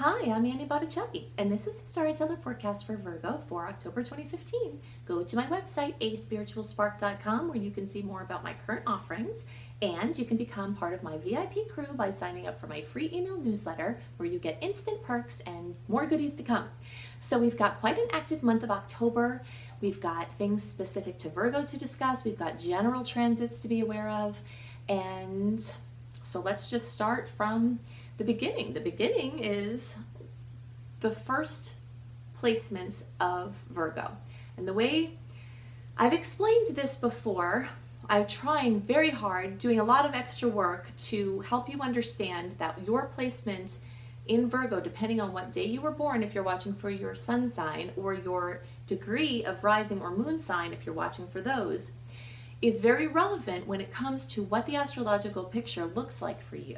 Hi, I'm Annie Botticelli, and this is the Storyteller Forecast for Virgo for October 2015. Go to my website, aspiritualspark.com, where you can see more about my current offerings, and you can become part of my VIP crew by signing up for my free email newsletter, where you get instant perks and more goodies to come. So we've got quite an active month of October. We've got things specific to Virgo to discuss. We've got general transits to be aware of, and so let's just start from the beginning. The beginning is the first placements of Virgo. And the way I've explained this before, I'm trying very hard, doing a lot of extra work to help you understand that your placement in Virgo, depending on what day you were born, if you're watching for your sun sign, or your degree of rising or moon sign, if you're watching for those, is very relevant when it comes to what the astrological picture looks like for you.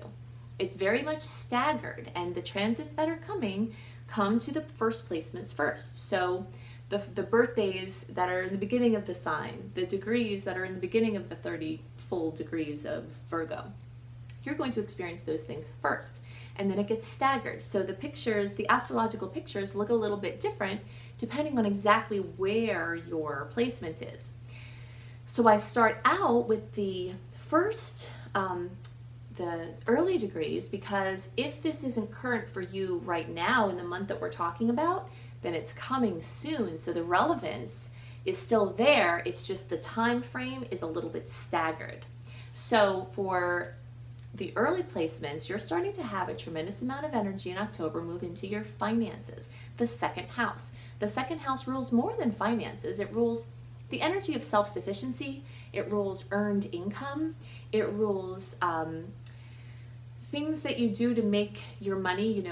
It's very much staggered, and the transits that are coming come to the first placements first. So the birthdays that are in the beginning of the sign, the degrees that are in the beginning of the 30 full degrees of Virgo, you're going to experience those things first, and then it gets staggered. So the pictures, the astrological pictures, look a little bit different depending on exactly where your placement is. So I start out with the first the early degrees, because if this isn't current for you right now in the month that we're talking about, then it's coming soon. So the relevance is still there. It's just the time frame is a little bit staggered. So for the early placements, you're starting to have a tremendous amount of energy in October move into your finances, the second house. The second house rules more than finances. It rules the energy of self-sufficiency. It rules earned income. It rules things that you do to make your money,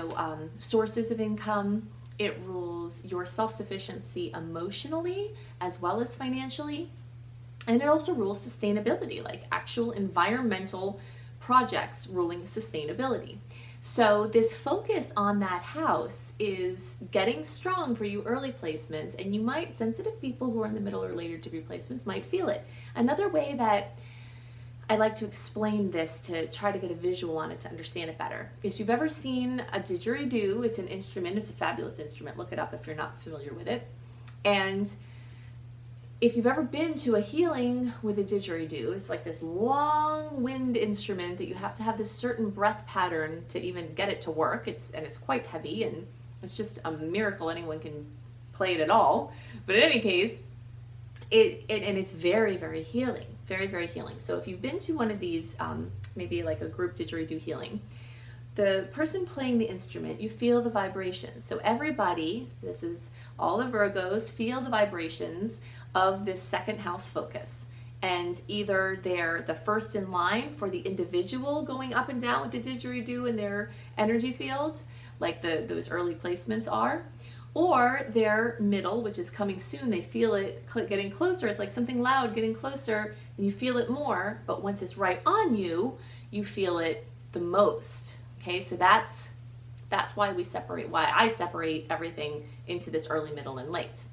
sources of income. It rules your self-sufficiency emotionally as well as financially. And it also rules sustainability, like actual environmental projects ruling sustainability. So this focus on that house is getting strong for you early placements, and you might, sensitive people who are in the middle or later degree placements might feel it. Another way that I like to explain this to try to get a visual on it to understand it better. If you've ever seen a didgeridoo, it's an instrument, it's a fabulous instrument, look it up if you're not familiar with it. And if you've ever been to a healing with a didgeridoo, it's like this long wind instrument that you have to have this certain breath pattern to even get it to work. It's quite heavy, and it's just a miracle anyone can play it at all. But in any case, it's very, very healing. Very, very healing. So if you've been to one of these, maybe like a group didgeridoo healing, the person playing the instrument, you feel the vibrations. So everybody, this is all the Virgos, feel the vibrations of this second house focus. And either they're the first in line for the individual going up and down with the didgeridoo in their energy field, like those early placements are, or they're middle, which is coming soon. They feel it getting closer. It's like something loud getting closer, and you feel it more, but once it's right on you, you feel it the most. Okay, so that's why I separate everything into this early, middle, and late.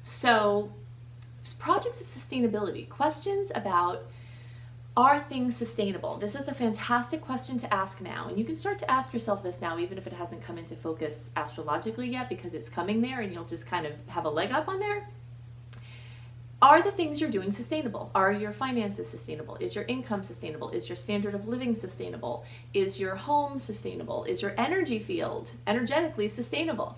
So projects of sustainability, questions about, are things sustainable? This is a fantastic question to ask now, and you can start to ask yourself this now, even if it hasn't come into focus astrologically yet, because it's coming there and you'll just kind of have a leg up on there. Are the things you're doing sustainable? Are your finances sustainable? Is your income sustainable? Is your standard of living sustainable? Is your home sustainable? Is your energy field energetically sustainable?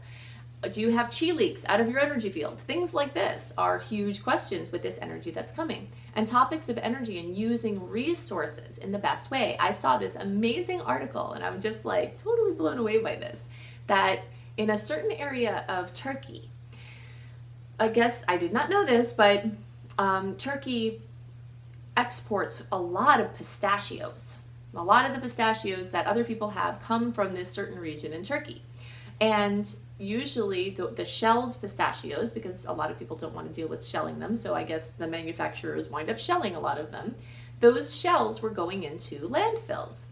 Do you have chi leaks out of your energy field? Things like this are huge questions with this energy that's coming. And topics of energy and using resources in the best way. I saw this amazing article, and I'm just like totally blown away by this, that in a certain area of Turkey, I guess I did not know this, but Turkey exports a lot of pistachios. A lot of the pistachios that other people have come from this certain region in Turkey. And usually the shelled pistachios, because a lot of people don't want to deal with shelling them, so I guess the manufacturers wind up shelling a lot of them, those shells were going into landfills.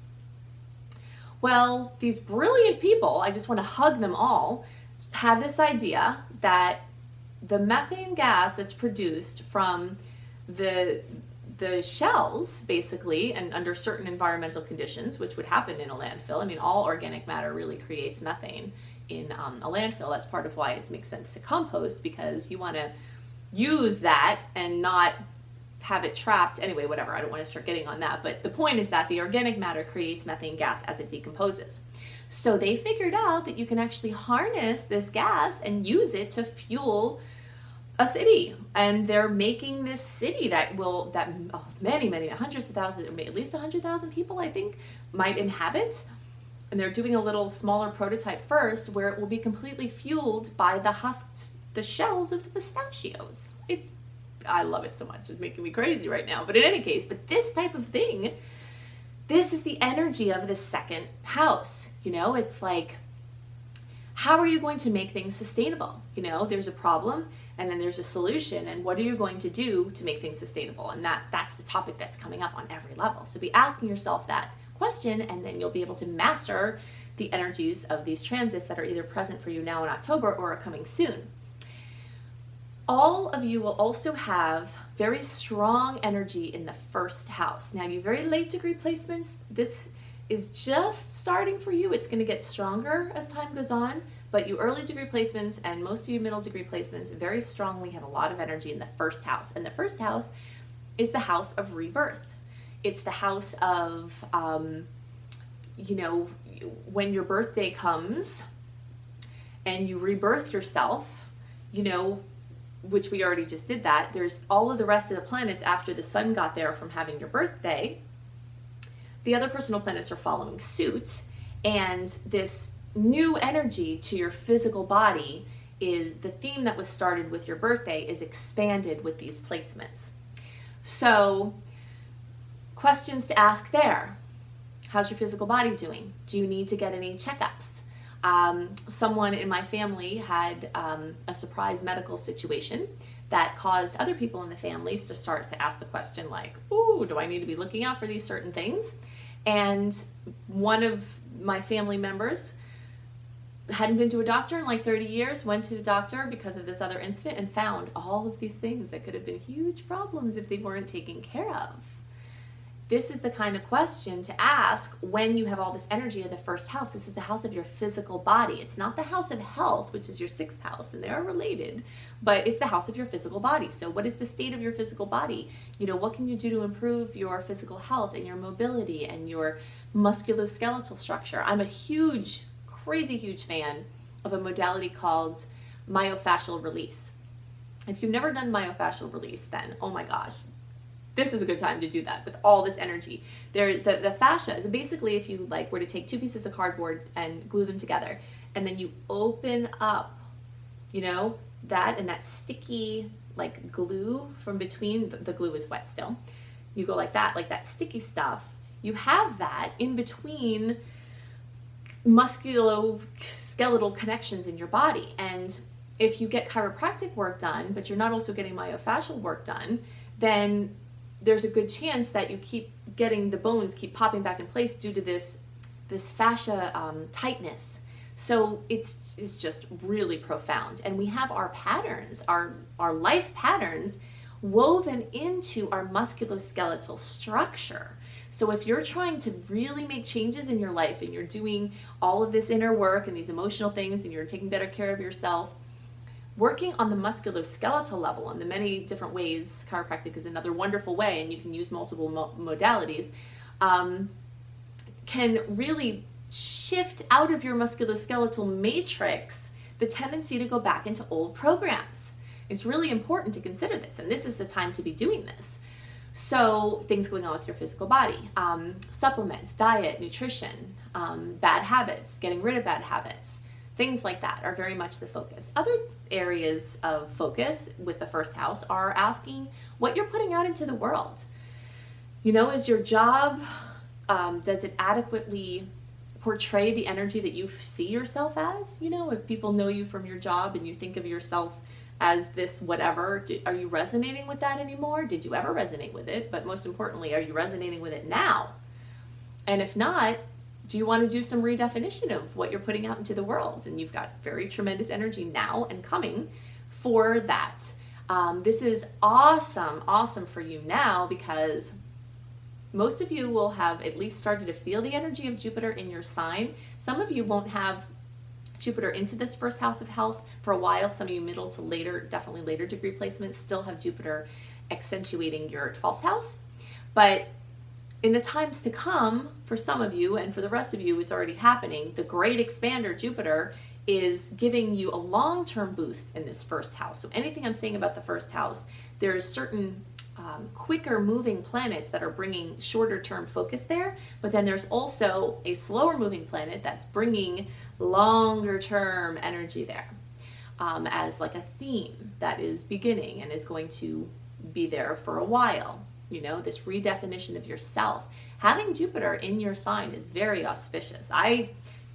Well, these brilliant people, I just want to hug them all, had this idea that the methane gas that's produced from the the shells, basically, and under certain environmental conditions, which would happen in a landfill. I mean, all organic matter really creates methane in a landfill. That's part of why it makes sense to compost, because you want to use that and not have it trapped. Anyway, whatever, I don't want to start getting on that. But the point is that the organic matter creates methane gas as it decomposes. So they figured out that you can actually harness this gas and use it to fuel a city. And they're making this city that many hundreds of thousands, or at least 100,000 people, I think, might inhabit. And they're doing a little smaller prototype first, where it will be completely fueled by the shells of the pistachios. I love it so much. It's making me crazy right now. But in any case, this type of thing, this is the energy of the second house. You know, it's like, how are you going to make things sustainable? You know, there's a problem and then there's a solution, and what are you going to do to make things sustainable? And that's the topic that's coming up on every level. So be asking yourself that question, and then you'll be able to master the energies of these transits that are either present for you now in October or are coming soon. All of you will also have very strong energy in the first house. Now, you very late degree placements, this is just starting for you. It's going to get stronger as time goes on, but you early degree placements and most of you middle degree placements very strongly have a lot of energy in the first house. And the first house is the house of rebirth. It's the house of, you know, when your birthday comes and you rebirth yourself, you know, which we already just did that. There's all of the rest of the planets after the sun got there from having your birthday. The other personal planets are following suit, and this new energy to your physical body is the theme that was started with your birthday is expanded with these placements. So questions to ask there. How's your physical body doing? Do you need to get any checkups? Someone in my family had a surprise medical situation that caused other people in the families to start to ask the question like, ooh, do I need to be looking out for these certain things? And one of my family members hadn't been to a doctor in like 30 years, went to the doctor because of this other incident and found all of these things that could have been huge problems if they weren't taken care of. This is the kind of question to ask when you have all this energy of the first house. This is the house of your physical body. It's not the house of health, which is your sixth house, and they are related, but it's the house of your physical body. So what is the state of your physical body? You know, what can you do to improve your physical health and your mobility and your musculoskeletal structure? I'm a huge, crazy huge fan of a modality called myofascial release. If you've never done myofascial release, then, oh my gosh, this is a good time to do that with all this energy. The fascia is basically, if you like were to take two pieces of cardboard and glue them together, and then you open up, you know, that and that sticky like glue from between, the glue is wet still. You go like that sticky stuff. You have that in between musculoskeletal connections in your body. And if you get chiropractic work done, but you're not also getting myofascial work done, then there's a good chance that you keep getting the bones keep popping back in place due to this fascia tightness. So it's just really profound. And we have our patterns, our life patterns woven into our musculoskeletal structure. So if you're trying to really make changes in your life and you're doing all of this inner work and these emotional things and you're taking better care of yourself, working on the musculoskeletal level and the many different ways, chiropractic is another wonderful way, and you can use multiple modalities, can really shift out of your musculoskeletal matrix the tendency to go back into old programs. It's really important to consider this, and this is the time to be doing this. So things going on with your physical body, supplements, diet, nutrition, bad habits, getting rid of bad habits, things like that are very much the focus. Other areas of focus with the first house are asking what you're putting out into the world. You know, is your job, does it adequately portray the energy that you see yourself as? You know, if people know you from your job and you think of yourself as this whatever, are you resonating with that anymore? Did you ever resonate with it? But most importantly, are you resonating with it now? And if not, do you want to do some redefinition of what you're putting out into the world? And you've got very tremendous energy now and coming for that. This is awesome for you now, because most of you will have at least started to feel the energy of Jupiter in your sign. Some of you won't have Jupiter into this first house of health for a while. Some of you middle to later, definitely later degree placements, still have Jupiter accentuating your 12th house. But in the times to come, for some of you and for the rest of you, it's already happening. The great expander Jupiter is giving you a long-term boost in this first house. So anything I'm saying about the first house, there's certain quicker moving planets that are bringing shorter term focus there, but then there's also a slower moving planet that's bringing longer term energy there, as like a theme that is beginning and is going to be there for a while. You know, this redefinition of yourself. Having Jupiter in your sign is very auspicious.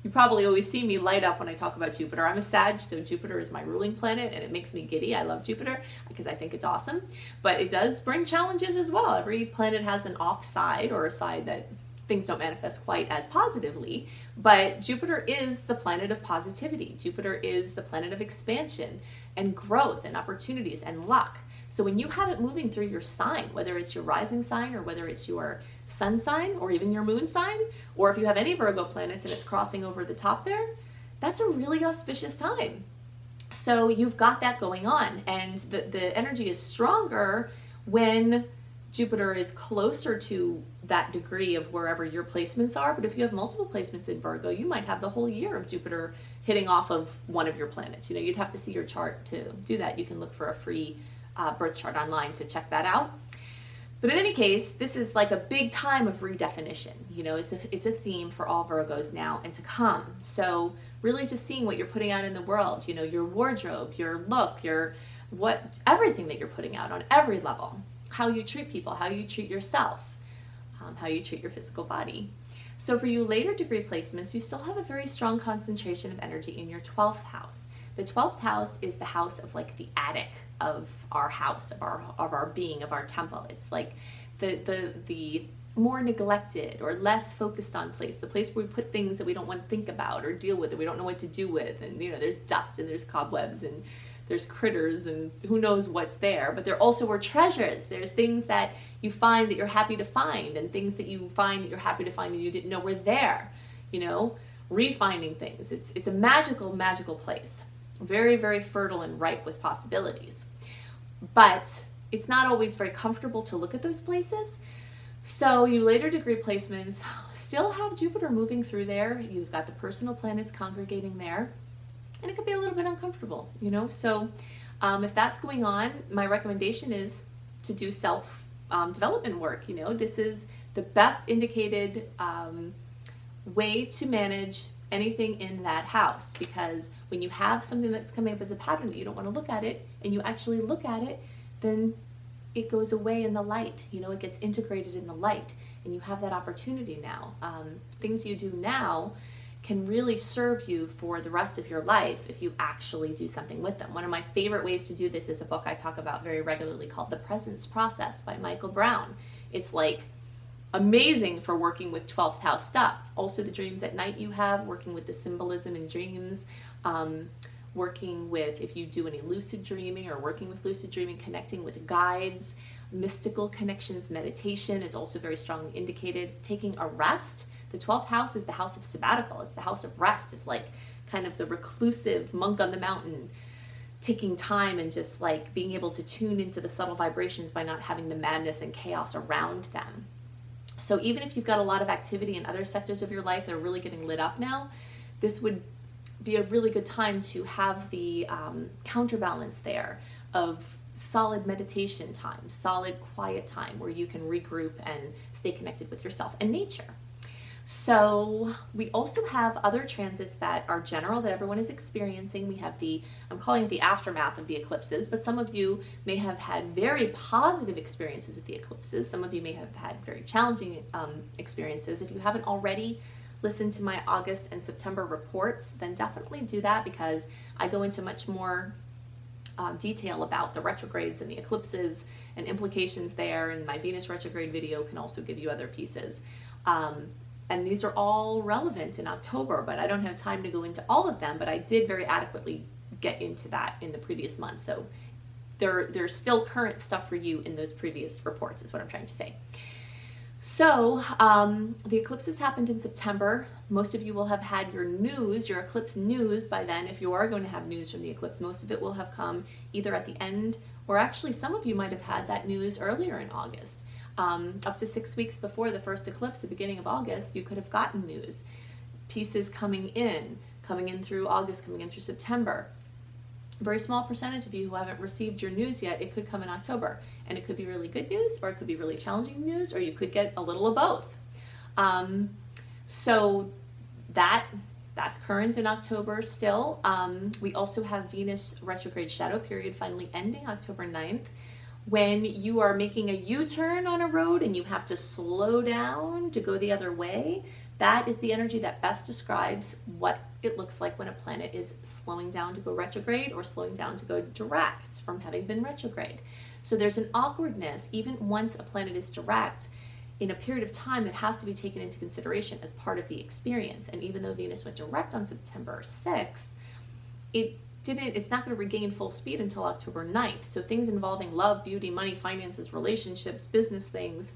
You probably always see me light up when I talk about Jupiter. I'm a Sag, so Jupiter is my ruling planet, and it makes me giddy. I love Jupiter because I think it's awesome, but it does bring challenges as well. Every planet has an off side, or a side that things don't manifest quite as positively, but Jupiter is the planet of positivity. Jupiter is the planet of expansion and growth and opportunities and luck. So when you have it moving through your sign, whether it's your rising sign or whether it's your sun sign or even your moon sign, or if you have any Virgo planets and it's crossing over the top there, that's a really auspicious time. So you've got that going on, and the energy is stronger when Jupiter is closer to that degree of wherever your placements are. But if you have multiple placements in Virgo, you might have the whole year of Jupiter hitting off of one of your planets. You know, you'd have to see your chart to do that. You can look for a free birth chart online to check that out. But in any case, this is like a big time of redefinition. You know, it's a theme for all Virgos now and to come. So really just seeing what you're putting out in the world, you know, your wardrobe, your look, everything that you're putting out on every level, how you treat people, how you treat yourself, how you treat your physical body. So for you later degree placements, you still have a very strong concentration of energy in your 12th house. The 12th house is the house of like the attic of our house, of our being, of our temple. It's like the more neglected or less focused on place, the place where we put things that we don't want to think about or deal with, that we don't know what to do with. And you know, there's dust and there's cobwebs and there's critters and who knows what's there, but there also were treasures. There's things that you find that you're happy to find, and things that you find that you're happy to find that you didn't know were there, you know, refinding things. It's a magical place. Very, very fertile and ripe with possibilities. But it's not always very comfortable to look at those places. So you later degree placements still have Jupiter moving through there. You've got the personal planets congregating there, and it could be a little bit uncomfortable, you know. So if that's going on, my recommendation is to do self development work. You know, this is the best indicated way to manage anything in that house, because when you have something that's coming up as a pattern that you don't want to look at it, and you actually look at it, then it goes away in the light. You know, it gets integrated in the light, and you have that opportunity now. Things you do now can really serve you for the rest of your life if you actually do something with them. One of my favorite ways to do this is a book I talk about very regularly called The Presence Process by Michael Brown. It's like amazing for working with 12th house stuff. Also the dreams at night you have, working with the symbolism in dreams, working with, if you do any lucid dreaming or working with lucid dreaming, connecting with guides, mystical connections, meditation is also very strongly indicated. Taking a rest. The 12th house is the house of sabbatical. It's the house of rest. It's like kind of the reclusive monk on the mountain, taking time and just like being able to tune into the subtle vibrations by not having the madness and chaos around them. So even if you've got a lot of activity in other sectors of your life that are really getting lit up now, this would be a really good time to have the counterbalance there of solid meditation time, solid quiet time where you can regroup and stay connected with yourself and nature. So we also have other transits that are general that everyone is experiencing. We have I'm calling it the aftermath of the eclipses, but some of you may have had very positive experiences with the eclipses. Some of you may have had very challenging experiences. If you haven't already listened to my August and September reports, then definitely do that, because I go into much more detail about the retrogrades and the eclipses and implications there, and my Venus retrograde video can also give you other pieces. And these are all relevant in October, but I don't have time to go into all of them, but I did very adequately get into that in the previous month. So there's still current stuff for you in those previous reports, is what I'm trying to say. So the eclipses happened in September. Most of you will have had your news, your eclipse news by then. If you are going to have news from the eclipse, most of it will have come either at the end, or actually some of you might have had that news earlier in August. Up to 6 weeks before the first eclipse, the beginning of August, you could have gotten news. Pieces coming in through August, coming in through September. A very small percentage of you who haven't received your news yet, it could come in October. And it could be really good news, or it could be really challenging news, or you could get a little of both. So that's current in October still. We also have Venus retrograde shadow period finally ending October 9th. When you are making a U-turn on a road and you have to slow down to go the other way, that is the energy that best describes what it looks like when a planet is slowing down to go retrograde or slowing down to go direct from having been retrograde. So there's an awkwardness, even once a planet is direct, in a period of time that has to be taken into consideration as part of the experience. And even though Venus went direct on September 6th, it's not going to regain full speed until October 9th. So things involving love, beauty, money, finances, relationships, business things,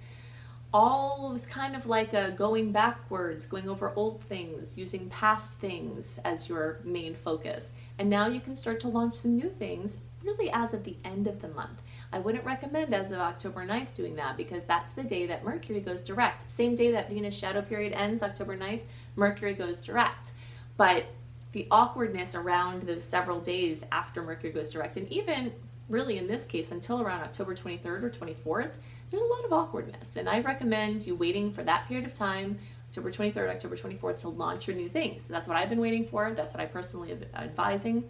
all was kind of like a going backwards, going over old things, using past things as your main focus. And now you can start to launch some new things really as of the end of the month. I wouldn't recommend as of October 9th doing that, because that's the day that Mercury goes direct. Same day that Venus shadow period ends, October 9th, Mercury goes direct. But the awkwardness around those several days after Mercury goes direct, and even really in this case until around October 23rd or 24th, there's a lot of awkwardness. And I recommend you waiting for that period of time, October 23rd, October 24th, to launch your new things. That's what I've been waiting for. That's what I personally am advising.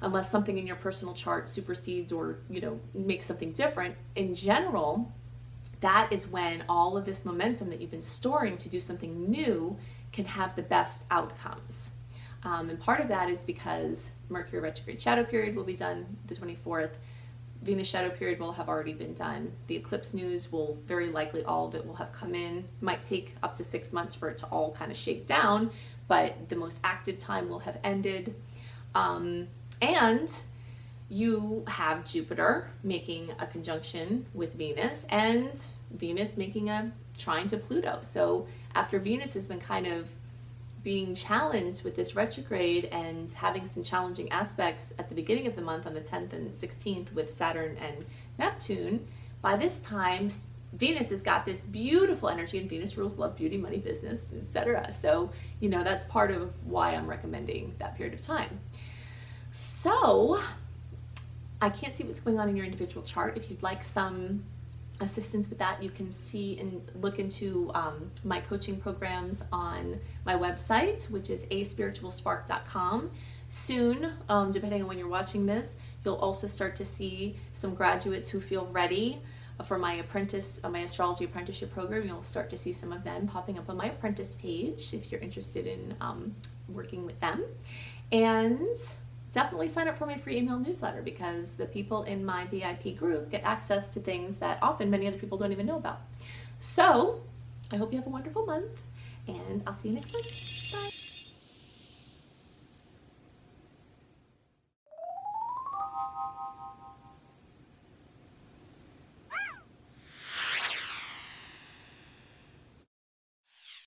Unless something in your personal chart supersedes or, makes something different. In general, that is when all of this momentum that you've been storing to do something new can have the best outcomes. And part of that is because Mercury retrograde shadow period will be done the 24th. Venus shadow period will have already been done. The eclipse news will very likely, all of it will have come in. Might take up to 6 months for it to all kind of shake down, but the most active time will have ended. And you have Jupiter making a conjunction with Venus, and Venus making a trine to Pluto. So after Venus has been kind of being challenged with this retrograde and having some challenging aspects at the beginning of the month on the 10th and 16th with Saturn and Neptune, by this time Venus has got this beautiful energy, and Venus rules love, beauty, money, business, etc. So, that's part of why I'm recommending that period of time. So I can't see what's going on in your individual chart. If you'd like some assistance with that, you can see and look into my coaching programs on my website, which is aspiritualspark.com. Soon, depending on when you're watching this, you'll also start to see some graduates who feel ready for my astrology apprenticeship program. You'll start to see some of them popping up on my apprentice page if you're interested in working with them. And definitely sign up for my free email newsletter, because the people in my VIP group get access to things that often many other people don't even know about. So I hope you have a wonderful month, and I'll see you next time.